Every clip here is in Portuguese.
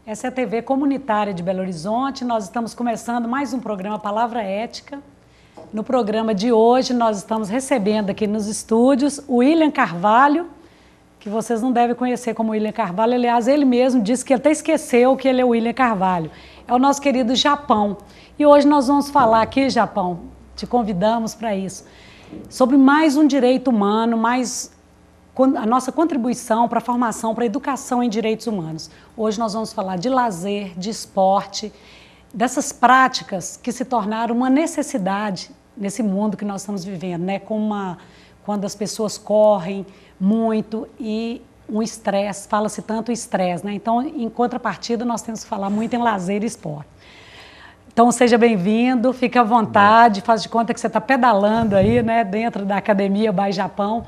Essa é a TV comunitária de Belo Horizonte. Nós estamos começando mais um programa Palavra Ética. No programa de hoje, nós estamos recebendo aqui nos estúdios o William Carvalho, que vocês não devem conhecer como William Carvalho. Aliás, ele mesmo disse que até esqueceu que ele é o William Carvalho. É o nosso querido Japão. E hoje nós vamos falar aqui, Japão, te convidamos para isso, sobre mais um direito humano, a nossa contribuição para a formação, para a educação em direitos humanos. Hoje nós vamos falar de lazer, de esporte, dessas práticas que se tornaram uma necessidade nesse mundo que nós estamos vivendo, né? Quando as pessoas correm muito e um estresse, fala-se tanto estresse, né? Então, em contrapartida, nós temos que falar muito em lazer e esporte. Então, seja bem-vindo, fique à vontade, faz de conta que você está pedalando aí, né, dentro da Academia by Japão.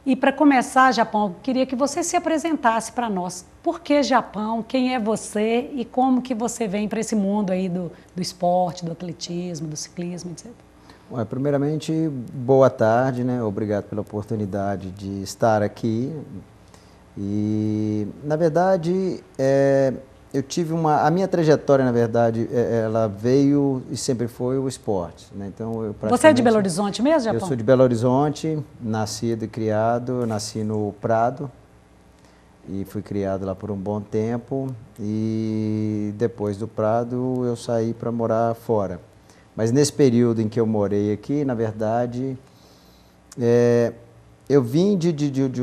E para começar, Japão, queria que você se apresentasse para nós. Por que Japão? Quem é você e como que você vem para esse mundo aí do esporte, do atletismo, do ciclismo, etc. Primeiramente, boa tarde, né? Obrigado pela oportunidade de estar aqui. E, na verdade, eu tive a minha trajetória, na verdade, ela veio e sempre foi o esporte, né? Então, você é de Belo Horizonte mesmo, Japão? Eu sou de Belo Horizonte, nascido e criado, eu nasci no Prado e fui criado lá por um bom tempo e depois do Prado eu saí para morar fora. Mas nesse período em que eu morei aqui, na verdade, eu vim de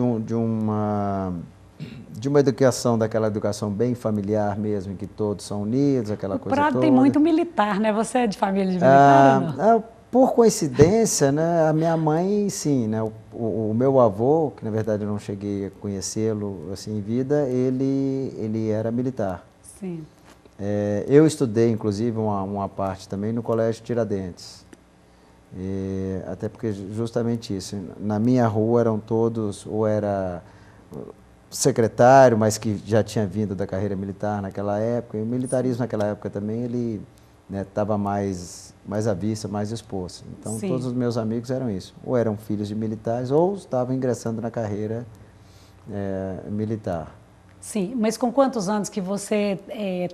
uma educação, daquela educação bem familiar mesmo, em que todos são unidos, aquela coisa toda. O Prado tem muito militar, né? Você é de família de militar ou não? Por coincidência, né, a minha mãe, sim, né, o meu avô, que na verdade eu não cheguei a conhecê-lo assim em vida, ele era militar. Sim. Eu estudei, inclusive, uma parte também no Colégio Tiradentes. Até porque justamente isso, na minha rua eram todos, ou era secretário, mas que já tinha vindo da carreira militar naquela época, e o militarismo naquela época também, ele estava mais à vista, mais exposto. Então, sim, todos os meus amigos eram isso, ou eram filhos de militares, ou estavam ingressando na carreira militar. Sim, mas com quantos anos que você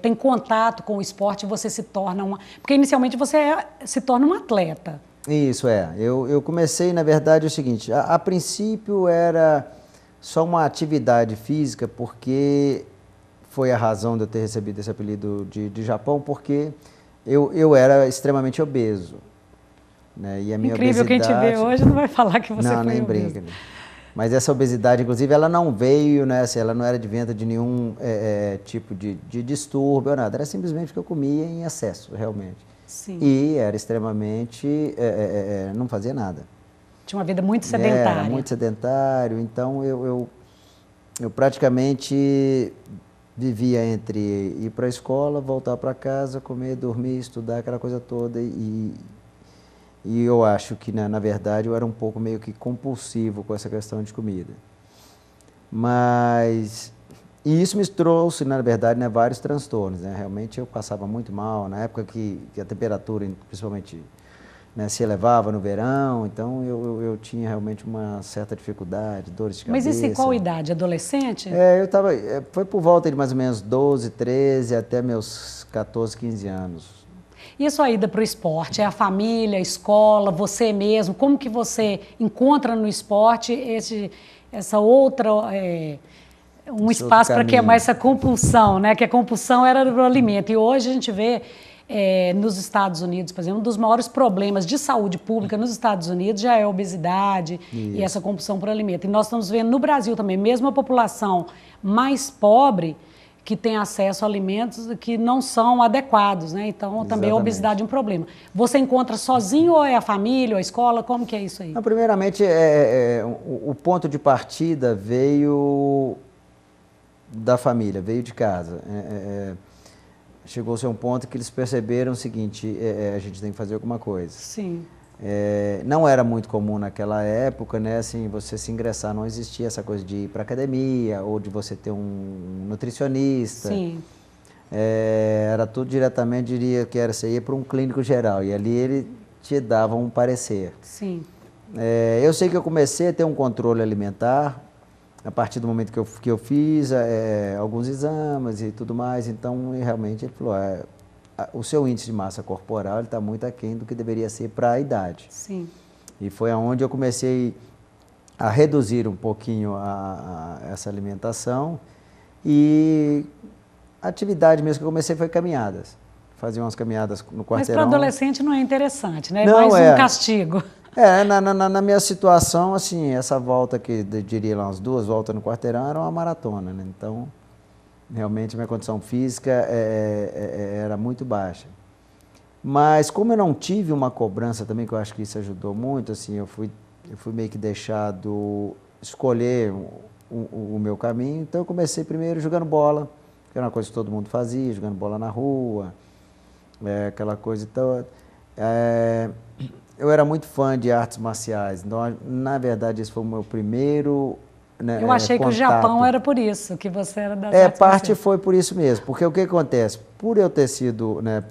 tem contato com o esporte e você se torna Porque inicialmente você se torna um atleta. Isso, eu comecei, na verdade, o seguinte, a princípio era só uma atividade física, porque foi a razão de eu ter recebido esse apelido de Japão, porque eu era extremamente obeso, né? E a minha incrível, obesidade... quem te vê hoje não vai falar que você não, foi nem obeso. brinca, né? Mas essa obesidade, inclusive, ela não veio, né, assim, ela não era adventa de nenhum tipo de distúrbio ou nada, era simplesmente porque eu comia em excesso, realmente. Sim. E era extremamente, não fazia nada. Tinha uma vida muito sedentária. Era muito sedentário, então eu praticamente vivia entre ir para a escola, voltar para casa, comer, dormir, estudar, aquela coisa toda. E eu acho que, na verdade, eu era um pouco meio que compulsivo com essa questão de comida. E isso me trouxe, na verdade, né, vários transtornos, né? Realmente eu passava muito mal, na época que a temperatura, principalmente, né, se elevava no verão, então eu tinha realmente uma certa dificuldade, dores de cabeça. Mas isso em qual idade? Adolescente? Foi por volta de mais ou menos 12, 13, até meus 14, 15 anos. E a sua ida para o esporte? É a família, a escola, você mesmo? Como que você encontra no esporte essa outra... um espaço para queimar essa compulsão, né? Que a compulsão era do alimento. E hoje a gente vê nos Estados Unidos, por exemplo, um dos maiores problemas de saúde pública nos Estados Unidos já é a obesidade e essa compulsão por alimento. E nós estamos vendo no Brasil também, mesmo a população mais pobre, que tem acesso a alimentos que não são adequados, né? Então, exatamente, também a obesidade é um problema. Você encontra sozinho ou é a família, ou a escola? Como que é isso aí? Não, primeiramente, o ponto de partida veio da família, veio de casa. Chegou-se a um ponto que eles perceberam o seguinte, a gente tem que fazer alguma coisa. Sim. Não era muito comum naquela época, né, assim, você se ingressar, não existia essa coisa de ir para academia ou de você ter um nutricionista. Sim. Era tudo diretamente, diria que você ia para um clínico geral e ali ele te dava um parecer. Sim. Eu sei que eu comecei a ter um controle alimentar a partir do momento que eu fiz alguns exames e tudo mais, então realmente ele falou, o seu índice de massa corporal está muito aquém do que deveria ser para a idade. Sim. E foi aonde eu comecei a reduzir um pouquinho essa alimentação e a atividade mesmo que eu comecei foi caminhadas. Fazia umas caminhadas no quarteirão. Mas para adolescente não é interessante, né? É não, mais um castigo. Na minha situação, assim, essa volta que eu diria lá umas 2 voltas no quarteirão era uma maratona, né? Então, realmente minha condição física era muito baixa. Mas como eu não tive uma cobrança também, que eu acho que isso ajudou muito, assim, eu fui meio que deixado escolher o meu caminho, então eu comecei primeiro jogando bola, que era uma coisa que todo mundo fazia, jogando bola na rua, aquela coisa. Então, eu era muito fã de artes marciais, então, na verdade, esse foi o meu primeiro, né, eu achei contato. Que o Japão era por isso, que você era das artes parte marciais. foi por isso mesmo, porque o que acontece? Por eu ter sido, né,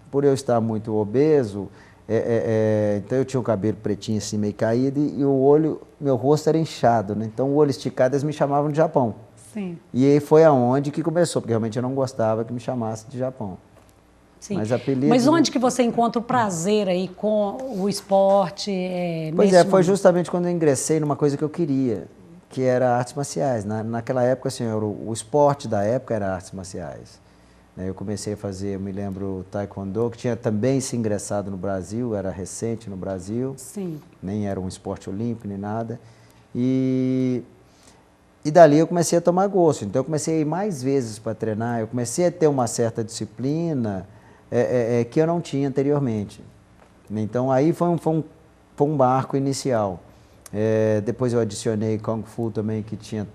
por eu estar muito obeso, então eu tinha o cabelo pretinho assim, meio caído, e o olho, meu rosto era inchado, né? Então o olho esticado, eles me chamavam de Japão. Sim. E aí foi aonde que começou, porque realmente eu não gostava que me chamasse de Japão. Sim. Mas, mas onde que você encontra o prazer aí com o esporte? Pois foi momento? Justamente quando eu ingressei numa coisa que eu queria, que era artes marciais. Naquela época, assim, o esporte da época era artes marciais. Eu comecei a fazer, eu me lembro, taekwondo, que tinha também se ingressado no Brasil, era recente no Brasil. Sim. Nem era um esporte olímpico, nem nada. E dali eu comecei a tomar gosto. Então eu comecei a ir mais vezes para treinar, eu comecei a ter uma certa disciplina que eu não tinha anteriormente. Então aí foi um marco inicial. Depois eu adicionei Kung Fu também, que tinha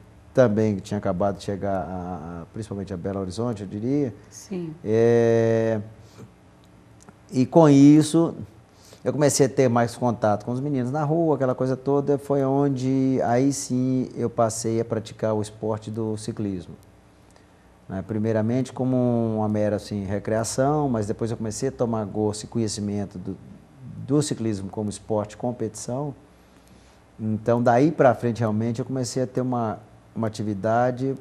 acabado de chegar, principalmente a Belo Horizonte, eu diria. Sim. E com isso, eu comecei a ter mais contato com os meninos na rua, aquela coisa toda. Foi onde, aí sim, eu passei a praticar o esporte do ciclismo. Primeiramente como uma mera assim, recreação, mas depois eu comecei a tomar gosto e conhecimento do ciclismo como esporte competição. Então, daí para frente, realmente, eu comecei a ter uma atividade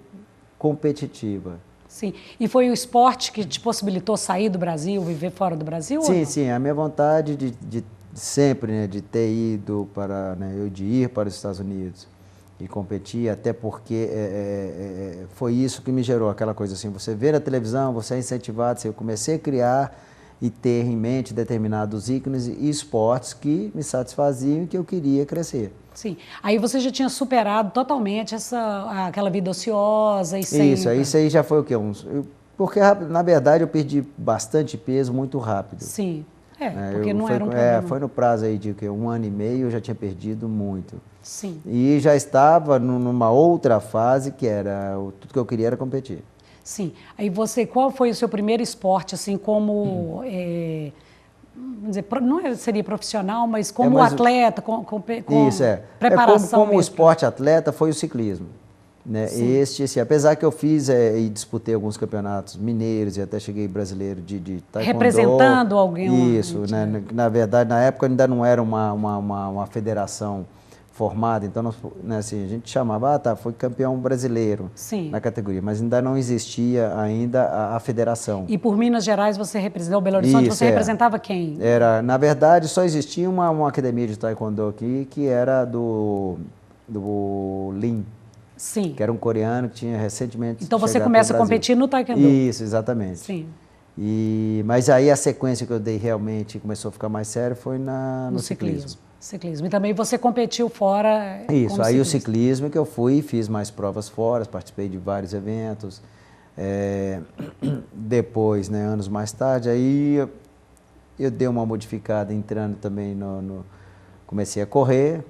competitiva. Sim. E foi o esporte que te possibilitou sair do Brasil, viver fora do Brasil? Sim, sim. A minha vontade de sempre, né, de ter ido para, né, de ir para os Estados Unidos e competir, até porque foi isso que me gerou aquela coisa assim, você vê na televisão, você é incentivado, eu comecei a criar e ter em mente determinados ícones e esportes que me satisfaziam e que eu queria crescer. Sim. Aí você já tinha superado totalmente aquela vida ociosa e sem... Isso aí já foi o quê? Porque, na verdade, eu perdi bastante peso muito rápido. Sim, porque não era um problema. Foi no prazo aí de 1 ano e meio, eu já tinha perdido muito. Sim. E já estava numa outra fase que era, tudo que eu queria era competir. Sim. Aí qual foi o seu primeiro esporte, assim, como... vamos dizer, não seria profissional, mas como atleta, com isso, preparação como esporte atleta foi o ciclismo. Né? Apesar que eu fiz e disputei alguns campeonatos mineiros e até cheguei brasileiro de taekwondo. Representando alguém. Isso, né? Na verdade, na época ainda não era uma federação formada, então né, assim, a gente chamava, foi campeão brasileiro. Sim. Na categoria, mas ainda não existia ainda a federação. E por Minas Gerais você representou, Belo Horizonte, você representava quem? Na verdade, só existia uma academia de taekwondo aqui, que era do Lin. Sim. Que era um coreano que tinha recentemente Então você começa a competir no taekwondo. Isso, exatamente. Sim. Mas aí a sequência que eu dei realmente começou a ficar mais sério foi no ciclismo. Ciclismo. E também você competiu fora. Isso, aí o ciclismo que eu fui, fiz mais provas fora, participei de vários eventos. Depois, né, anos mais tarde, aí eu dei uma modificada entrando também comecei a correr.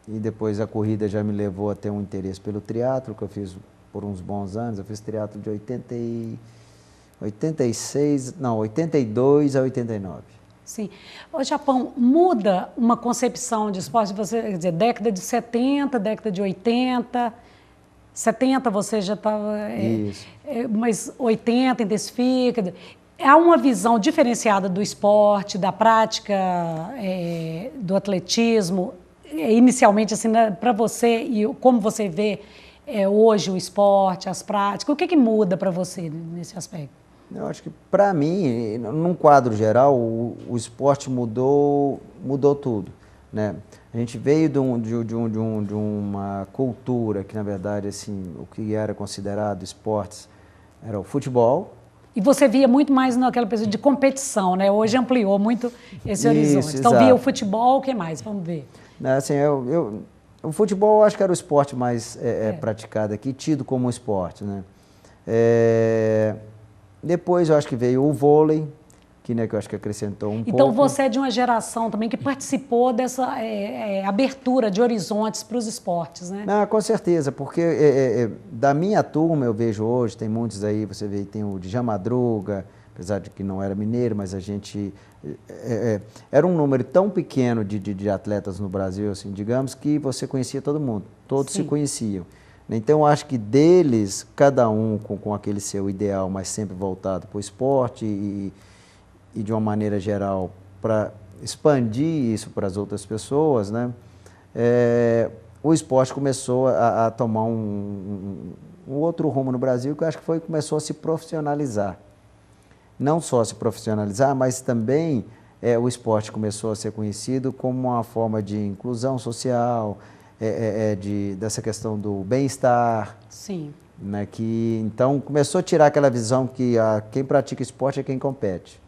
E depois a corrida já me levou a ter um interesse pelo triatlo, que eu fiz por uns bons anos. Eu fiz triatlo de 82 a 89. Sim. O Japão muda uma concepção de esporte, você, quer dizer, década de 70, década de 80, 70 você já estava... Isso. Mas 80 intensifica... Há uma visão diferenciada do esporte, da prática, do atletismo, inicialmente, assim, para você, e como você vê hoje o esporte, as práticas? O que muda para você nesse aspecto? Eu acho que, para mim, num quadro geral, o esporte mudou tudo, né? A gente veio de uma cultura que, na verdade, assim, o que era considerado esportes era o futebol. E você via muito mais naquela pessoa de competição, né? Hoje ampliou muito esse horizonte. Então, via o futebol, o que mais? Vamos ver. Assim, o futebol, eu acho que era o esporte mais praticado aqui, tido como um esporte, né? Depois, eu acho que veio o vôlei, que eu acho que acrescentou pouco. Então, você é de uma geração também que participou dessa abertura de horizontes para os esportes, né? Não, com certeza, porque da minha turma, eu vejo hoje, tem muitos aí, você vê, tem o Djalma Madruga, apesar de que não era mineiro, mas a gente... era um número tão pequeno de atletas no Brasil, assim, digamos, que você conhecia todo mundo, todos se conheciam. Então, eu acho que deles, cada um com aquele seu ideal, mas sempre voltado para o esporte e de uma maneira geral, para expandir isso para as outras pessoas, né? O esporte começou a tomar um outro rumo no Brasil, que eu acho que começou a se profissionalizar. Não só se profissionalizar, mas também o esporte começou a ser conhecido como uma forma de inclusão social, dessa questão do bem-estar. Sim. Né, então começou a tirar aquela visão que quem pratica esporte é quem compete.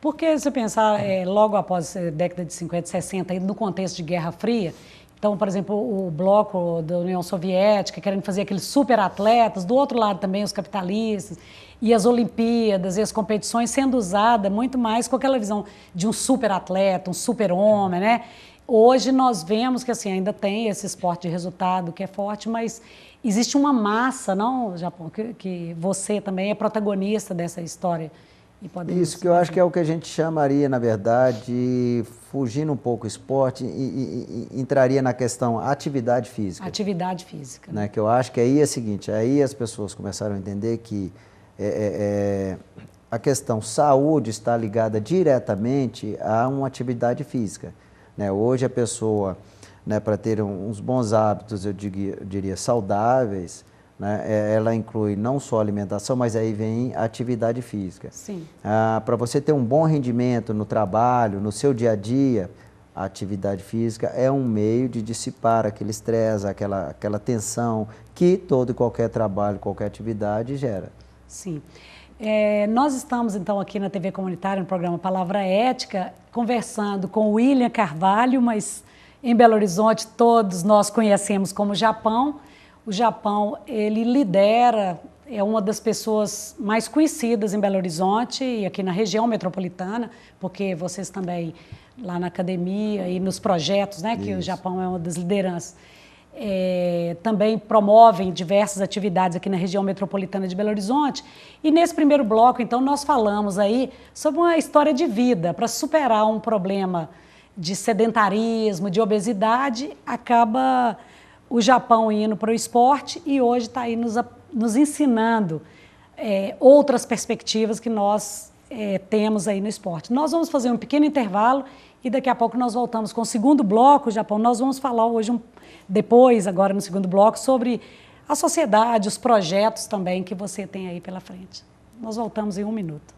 Porque se pensar logo após a década de 50, 60, no contexto de Guerra Fria, então, por exemplo, o bloco da União Soviética querendo fazer aqueles super atletas, do outro lado também os capitalistas, e as Olimpíadas e as competições sendo usadas muito mais com aquela visão de um super atleta, um super homem, né? Hoje nós vemos que assim, ainda tem esse esporte de resultado que é forte, mas existe uma massa, não, Japão, que você também é protagonista dessa história. Isso que eu acho que é o que a gente chamaria, na verdade, fugindo um pouco do esporte, e entraria na questão atividade física. Atividade física. Né? Que eu acho que aí é o seguinte, aí as pessoas começaram a entender que a questão saúde está ligada diretamente a uma atividade física. Né? Hoje a pessoa, né, para ter uns bons hábitos, eu diria saudáveis, né, ela inclui não só alimentação, mas aí vem a atividade física. Sim. Para você ter um bom rendimento no trabalho, no seu dia a dia, a atividade física é um meio de dissipar aquele estresse, aquela tensão que todo e qualquer trabalho, qualquer atividade gera. Sim. Nós estamos, então, aqui na TV Comunitária, no programa Palavra Ética, conversando com o William Carvalho, mas em Belo Horizonte todos nós conhecemos como Japão. O Japão, ele lidera, é uma das pessoas mais conhecidas em Belo Horizonte e aqui na região metropolitana, porque vocês também, lá na academia e nos projetos, né, que o Japão é uma das lideranças, também promovem diversas atividades aqui na região metropolitana de Belo Horizonte. E nesse primeiro bloco, então, nós falamos aí sobre uma história de vida. Para superar um problema de sedentarismo, de obesidade, acaba o Japão indo para o esporte e hoje está aí nos ensinando outras perspectivas que nós temos aí no esporte. Nós vamos fazer um pequeno intervalo e daqui a pouco nós voltamos com o segundo bloco, Japão. Nós vamos falar hoje, depois, agora no segundo bloco, sobre a sociedade, os projetos também que você tem aí pela frente. Nós voltamos em 1 minuto.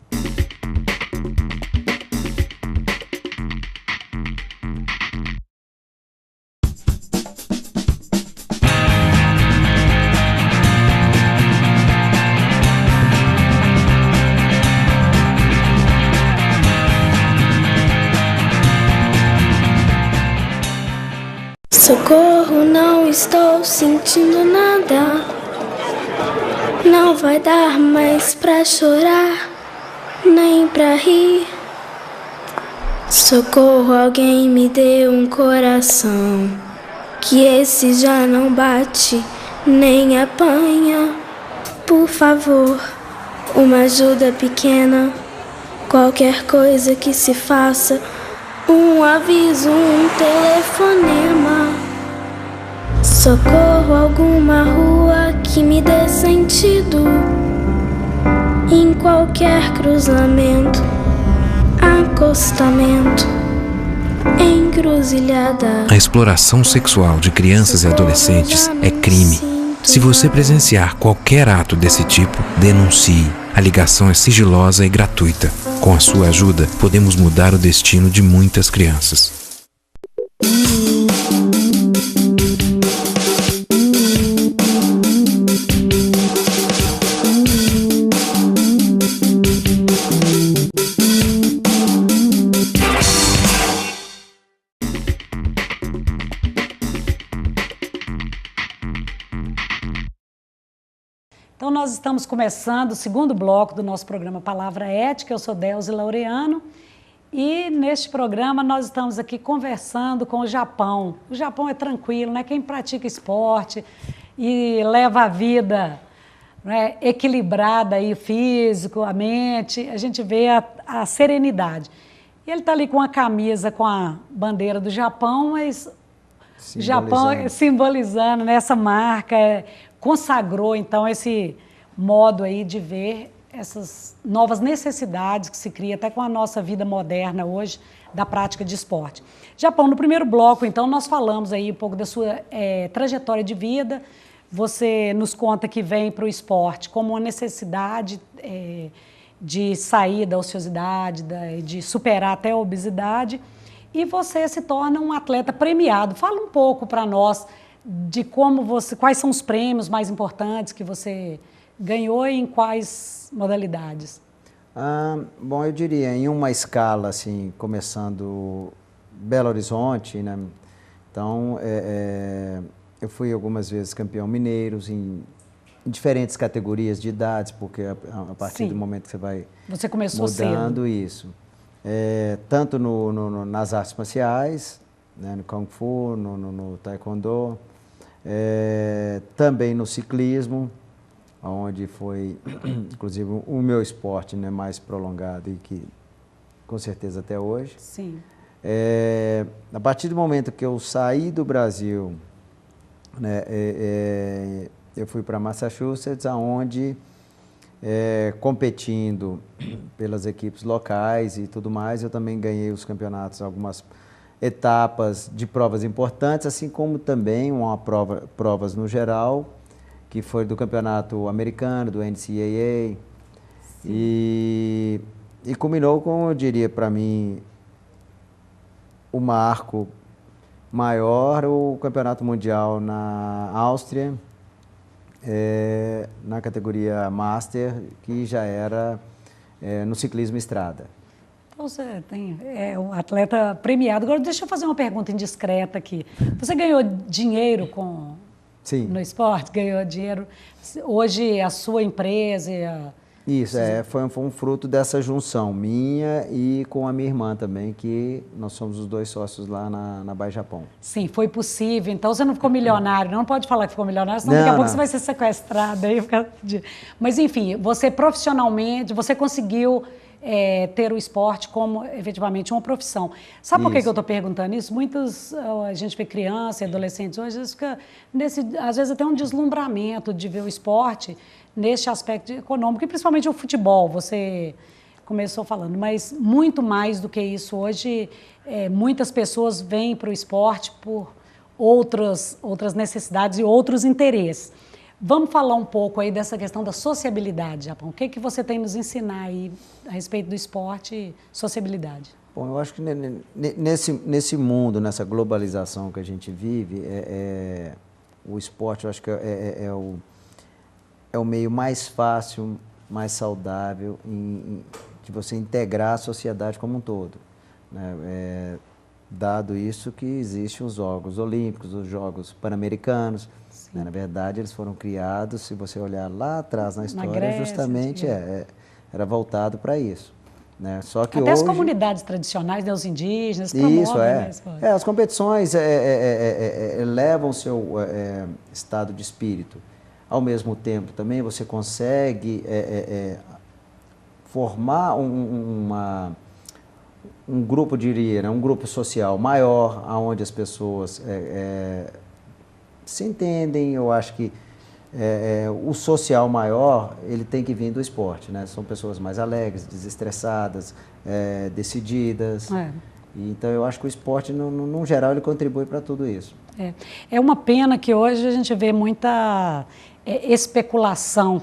Socorro, não estou sentindo nada. Não vai dar mais pra chorar, nem pra rir. Socorro, alguém me dê um coração, que esse já não bate, nem apanha. Por favor, uma ajuda pequena, qualquer coisa que se faça, um aviso, um telefonema. Socorro, alguma rua que me dê sentido, em qualquer cruzamento, acostamento, encruzilhada. A exploração sexual de crianças e adolescentes é crime. Se você presenciar qualquer ato desse tipo, denuncie. A ligação é sigilosa e gratuita. Com a sua ajuda, podemos mudar o destino de muitas crianças. Então, nós estamos começando o segundo bloco do nosso programa Palavra Ética. Eu sou Delze Laureano e neste programa nós estamos aqui conversando com o Japão. O Japão é tranquilo, né? Quem pratica esporte e leva a vida, né, equilibrada, aí, físico, a mente, a gente vê a serenidade. E ele está ali com a camisa com a bandeira do Japão, mas o Japão simbolizando, né, essa marca, consagrou, então, esse modo aí de ver essas novas necessidades que se cria até com a nossa vida moderna hoje da prática de esporte. Japão, no primeiro bloco, então, nós falamos aí um pouco da sua trajetória de vida. Você nos conta que vem para o esporte como uma necessidade de sair da ociosidade, de superar até a obesidade, e você se torna um atleta premiado. Fala um pouco para nós de quais são os prêmios mais importantes que você ganhou e em quais modalidades? Bom, eu diria, em uma escala, assim, começando Belo Horizonte, né? Então, eu fui algumas vezes campeão mineiro, em diferentes categorias de idades, porque a partir do momento que você começou mudando cedo. Isso. Tanto nas artes marciais, né, no Kung Fu, no Taekwondo, também no ciclismo, onde foi, inclusive, o meu esporte, né, mais prolongado e que, com certeza, até hoje. Sim. A partir do momento que eu saí do Brasil, né, eu fui para Massachusetts, onde, competindo pelas equipes locais e tudo mais, eu também ganhei os campeonatos, algumas etapas de provas importantes, assim como também provas no geral, que foi do campeonato americano, do NCAA, e culminou com, eu diria, para mim, o marco maior, o campeonato mundial na Áustria, na categoria Master, que já era no ciclismo estrada. Você é um atleta premiado. Agora, deixa eu fazer uma pergunta indiscreta aqui. Você ganhou dinheiro no esporte? Ganhou dinheiro? Hoje, a sua empresa... Isso, foi um fruto dessa junção minha e com a minha irmã também, que nós somos os dois sócios lá na Bahia Japão. Sim, foi possível. Então, você não ficou milionário. Não pode falar que ficou milionário, senão daqui a pouco você vai ser sequestrado. Mas, enfim, você profissionalmente, você conseguiu... ter o esporte como, efetivamente, uma profissão. Sabe por que eu estou perguntando isso? A gente vê crianças e adolescentes hoje, às vezes até um deslumbramento de ver o esporte nesse aspecto econômico, e principalmente o futebol, você começou falando, mas muito mais do que isso. Hoje, muitas pessoas vêm para o esporte por outras necessidades e outros interesses. Vamos falar um pouco aí dessa questão da sociabilidade, Japão. O que você tem nos ensinar aí a respeito do esporte e sociabilidade? Bom, eu acho que nesse mundo, nessa globalização que a gente vive, o esporte, eu acho que é o meio mais fácil, mais saudável de você integrar a sociedade como um todo, né? Dado isso que existem os Jogos Olímpicos, os Jogos Pan-Americanos. Na verdade, eles foram criados, se você olhar lá atrás na história, Grécia, justamente era voltado para isso, né? Só que até hoje, as comunidades tradicionais, né, os indígenas, isso, promovem as competições elevam o seu estado de espírito. Ao mesmo tempo, também você consegue formar um grupo, diria, né, um grupo social maior, onde as pessoas se entendem. Eu acho que o social maior, ele tem que vir do esporte, né? São pessoas mais alegres, desestressadas, decididas. Então, eu acho que o esporte, no geral, ele contribui para tudo isso. É uma pena que hoje a gente vê muita especulação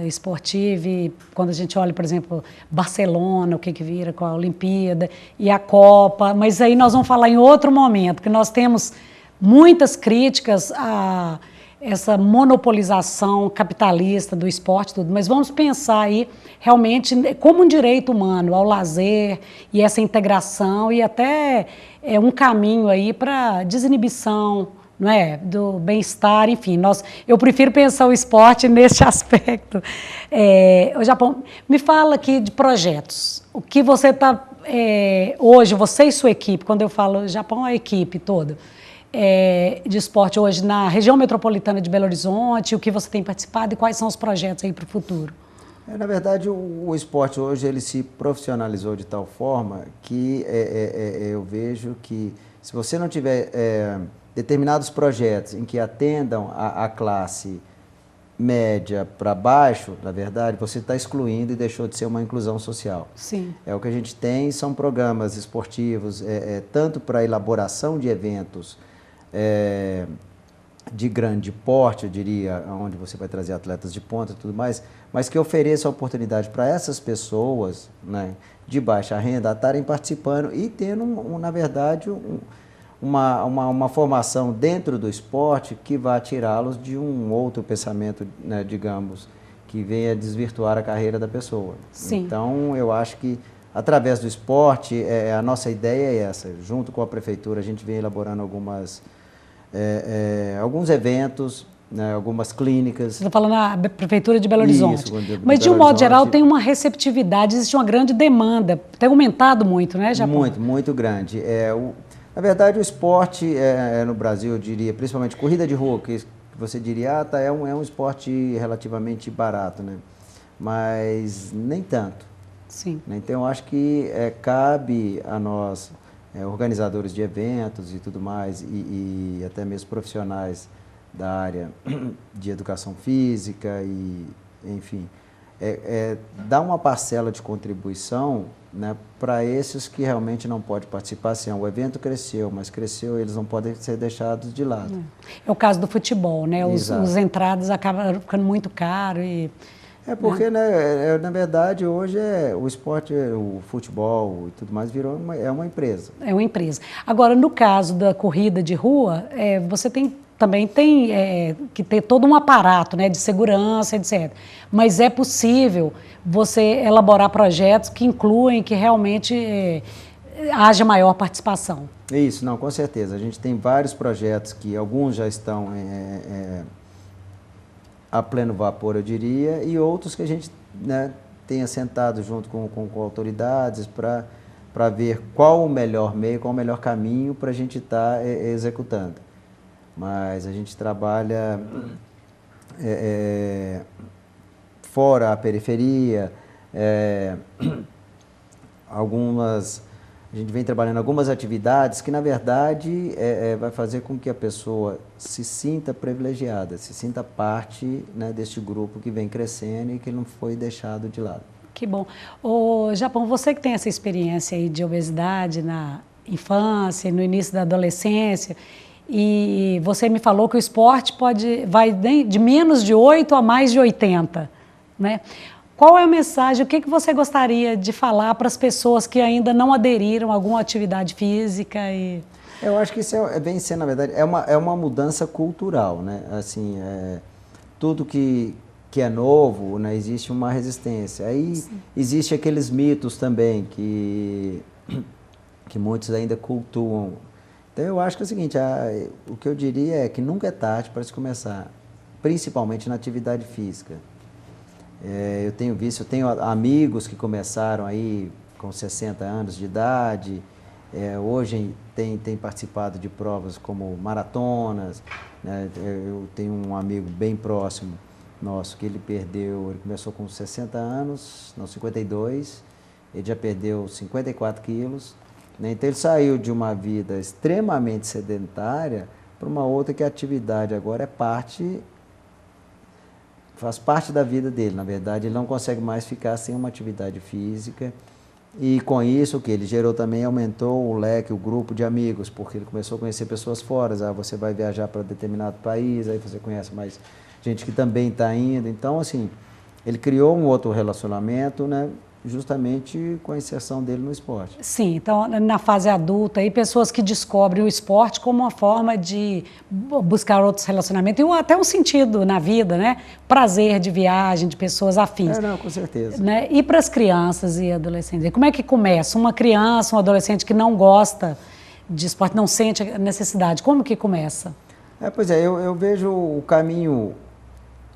esportiva, e quando a gente olha, por exemplo, Barcelona, o que vira com a Olimpíada e a Copa, mas aí nós vamos falar em outro momento, porque nós temos muitas críticas a essa monopolização capitalista do esporte, tudo, mas vamos pensar aí realmente como um direito humano ao lazer e essa integração e até um caminho aí para desinibição, não é, do bem-estar, enfim, eu prefiro pensar o esporte nesse aspecto. O Japão, me fala aqui de projetos, o que você está hoje, você e sua equipe, quando eu falo Japão, a equipe toda, de esporte hoje na região metropolitana de Belo Horizonte, o que você tem participado e quais são os projetos aí para o futuro? Na verdade, o esporte hoje ele se profissionalizou de tal forma que eu vejo que se você não tiver determinados projetos em que atendam a classe média para baixo, na verdade, você está excluindo e deixou de ser uma inclusão social. Sim. O que a gente tem são programas esportivos, tanto para elaboração de eventos de grande porte, eu diria, onde você vai trazer atletas de ponta e tudo mais, mas que ofereça a oportunidade para essas pessoas, né, de baixa renda estarem participando e tendo, na verdade, uma formação dentro do esporte que vai tirá-los de um outro pensamento, né, digamos, que venha desvirtuar a carreira da pessoa. Sim. Então, eu acho que através do esporte, a nossa ideia é essa. Junto com a prefeitura, a gente vem elaborando alguns eventos, né, algumas clínicas. Você está falando da Prefeitura de Belo Horizonte. Isso, mas, de um modo geral, tem uma receptividade, existe uma grande demanda. Tem aumentado muito, né, Japão? Muito, muito grande. Na verdade, o esporte no Brasil, eu diria, principalmente corrida de rua, que você diria, é um esporte relativamente barato, né? Mas nem tanto. Sim. Então, eu acho que cabe a nós, organizadores de eventos e tudo mais, e até mesmo profissionais da área de educação física, e, enfim, dar uma parcela de contribuição, né, para esses que realmente não podem participar. Assim, o evento cresceu, mas cresceu, eles não podem ser deixados de lado. É o caso do futebol, né? Os entradas acabam ficando muito caro e... Porque, né, na verdade, hoje o esporte, o futebol e tudo mais virou uma empresa. É uma empresa. Agora, no caso da corrida de rua, você também tem que ter todo um aparato, né, de segurança, etc. Mas é possível você elaborar projetos que incluem, que realmente haja maior participação. Isso, não, com certeza. A gente tem vários projetos que alguns já estão a pleno vapor, eu diria, e outros que a gente, né, tem assentado junto com autoridades para ver qual o melhor meio, qual o melhor caminho para a gente estar executando. Mas a gente trabalha fora a periferia, a gente vem trabalhando algumas atividades que, na verdade, vai fazer com que a pessoa se sinta privilegiada, se sinta parte, né, deste grupo que vem crescendo e que não foi deixado de lado. Que bom. Ô, Japão, você que tem essa experiência aí de obesidade na infância, no início da adolescência, e você me falou que o esporte vai de menos de 8 a mais de 80, né? Qual é a mensagem, o que você gostaria de falar para as pessoas que ainda não aderiram a alguma atividade física? Eu acho que isso vem sendo, na verdade, é uma mudança cultural, né? Assim, tudo que é novo, né, existe uma resistência. Aí sim, existe aqueles mitos também que muitos ainda cultuam. Então, eu acho que é o seguinte, o que eu diria é que nunca é tarde para se começar, principalmente na atividade física. Eu tenho amigos que começaram aí com 60 anos de idade, hoje tem participado de provas como maratonas, né? Eu tenho um amigo bem próximo nosso que ele começou com 60 anos, não, 52, ele já perdeu 54 quilos, né? Então ele saiu de uma vida extremamente sedentária para uma outra que a atividade agora faz parte da vida dele. Na verdade, ele não consegue mais ficar sem uma atividade física E com isso, o que ele gerou também, aumentou o leque, o grupo de amigos, porque ele começou a conhecer pessoas fora. Você vai viajar para determinado país, aí você conhece mais gente que também está indo. Então, assim, ele criou um outro relacionamento, né, justamente com a inserção dele no esporte. Sim, então na fase adulta, aí, pessoas que descobrem o esporte como uma forma de buscar outros relacionamentos e até um sentido na vida, né? Prazer de viagem, de pessoas afins. Não, com certeza. Né? E para as crianças e adolescentes? Como é que começa? Uma criança, um adolescente que não gosta de esporte, não sente a necessidade, como que começa? Pois é, eu vejo o caminho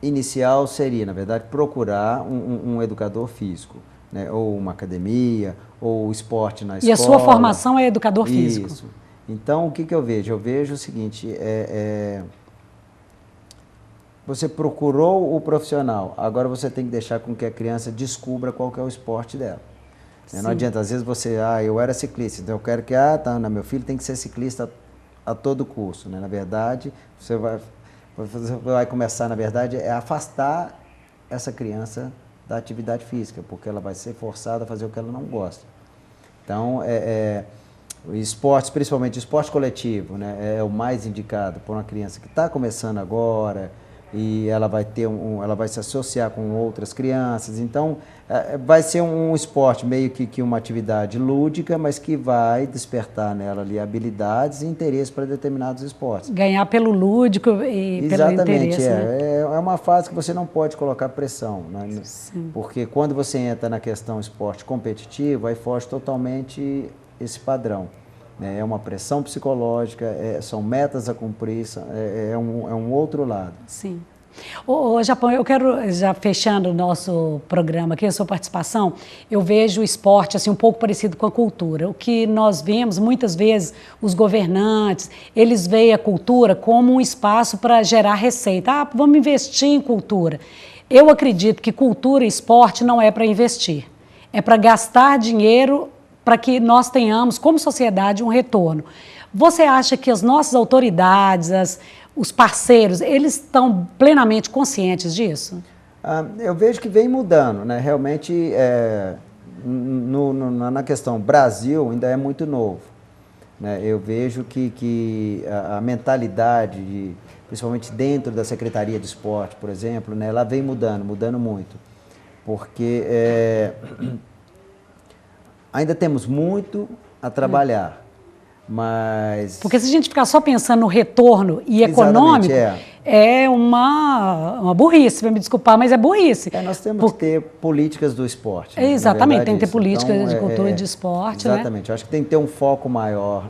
inicial seria, na verdade, procurar um educador físico. Né, ou uma academia, ou esporte na escola. E a sua formação é educador físico? Isso. Então, o que eu vejo? Eu vejo o seguinte, você procurou o profissional, agora você tem que deixar com que a criança descubra qual que é o esporte dela. Não adianta, às vezes você, eu era ciclista, então eu quero que, meu filho tem que ser ciclista a todo custo. Né? Na verdade, você vai começar, na verdade, a afastar essa criança da atividade física, porque ela vai ser forçada a fazer o que ela não gosta. Então, esportes, principalmente esporte coletivo, né, é o mais indicado para uma criança que está começando agora e ela vai ter ela vai se associar com outras crianças. Então, vai ser um esporte meio que uma atividade lúdica, mas que vai despertar nela ali habilidades e interesse para determinados esportes. Ganhar pelo lúdico e pelo interesse. É uma fase que você não pode colocar pressão, né? Porque quando você entra na questão esporte competitivo, aí foge totalmente esse padrão. Né? É uma pressão psicológica, são metas a cumprir, é um outro lado. Sim. Japão, eu quero, já fechando o nosso programa aqui, a sua participação, eu vejo o esporte assim, um pouco parecido com a cultura. O que nós vemos, muitas vezes, os governantes, eles veem a cultura como um espaço para gerar receita. Vamos investir em cultura. Eu acredito que cultura e esporte não é para investir, é para gastar dinheiro para que nós tenhamos, como sociedade, um retorno. Você acha que as nossas autoridades, os parceiros, eles estão plenamente conscientes disso? Eu vejo que vem mudando, né? Realmente, na questão Brasil, ainda é muito novo. Né? Eu vejo que a mentalidade, principalmente dentro da Secretaria de Esporte, por exemplo, né? Ela vem mudando muito. Porque ainda temos muito a trabalhar. Mas... Porque se a gente ficar só pensando no retorno e econômico, é uma burrice, vai me desculpar, mas é burrice. Nós temos que ter políticas do esporte. Né? Exatamente, tem que ter políticas de cultura e de esporte. Exatamente, eu acho que tem que ter um foco maior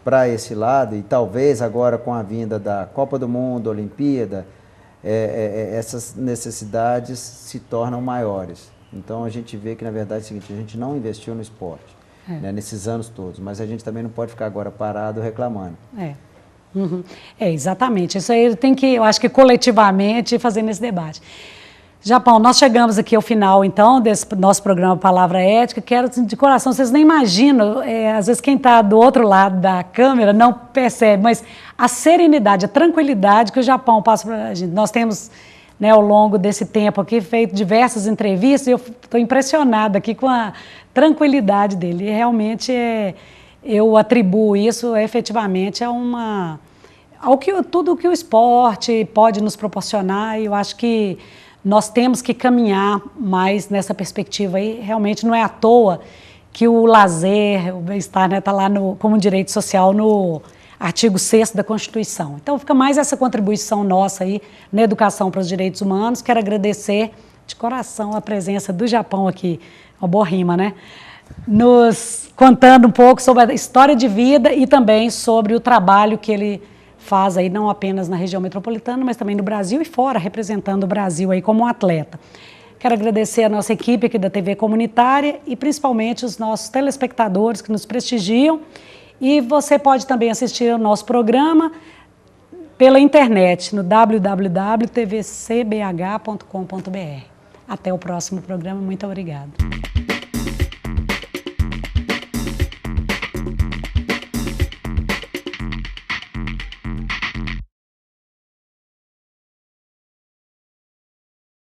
para esse lado, e talvez agora com a vinda da Copa do Mundo, Olimpíada, essas necessidades se tornam maiores. Então a gente vê que, na verdade, é o seguinte, a gente não investiu no esporte. Né, nesses anos todos, mas a gente também não pode ficar agora parado reclamando. Exatamente, isso aí tem que, eu acho que coletivamente, fazer nesse debate. Japão, nós chegamos aqui ao final, então, desse nosso programa Palavra Ética. Quero, de coração, vocês nem imaginam, às vezes quem está do outro lado da câmera não percebe, mas a serenidade, a tranquilidade que o Japão passa para a gente. Nós temos, né, ao longo desse tempo aqui, feito diversas entrevistas, e eu estou impressionada aqui com a tranquilidade dele. E realmente eu atribuo isso efetivamente tudo que o esporte pode nos proporcionar, e eu acho que nós temos que caminhar mais nessa perspectiva aí. Realmente não é à toa que o lazer, o bem-estar, né, está lá como direito social no artigo 6º da Constituição. Então fica mais essa contribuição nossa aí na educação para os direitos humanos. Quero agradecer de coração a presença do Japão aqui, uma boa rima, né? Nos contando um pouco sobre a história de vida e também sobre o trabalho que ele faz aí, não apenas na região metropolitana, mas também no Brasil e fora, representando o Brasil aí como um atleta. Quero agradecer a nossa equipe aqui da TV Comunitária e principalmente os nossos telespectadores que nos prestigiam. E você pode também assistir ao nosso programa pela internet, no www.tvcbh.com.br. Até o próximo programa. Muito obrigada.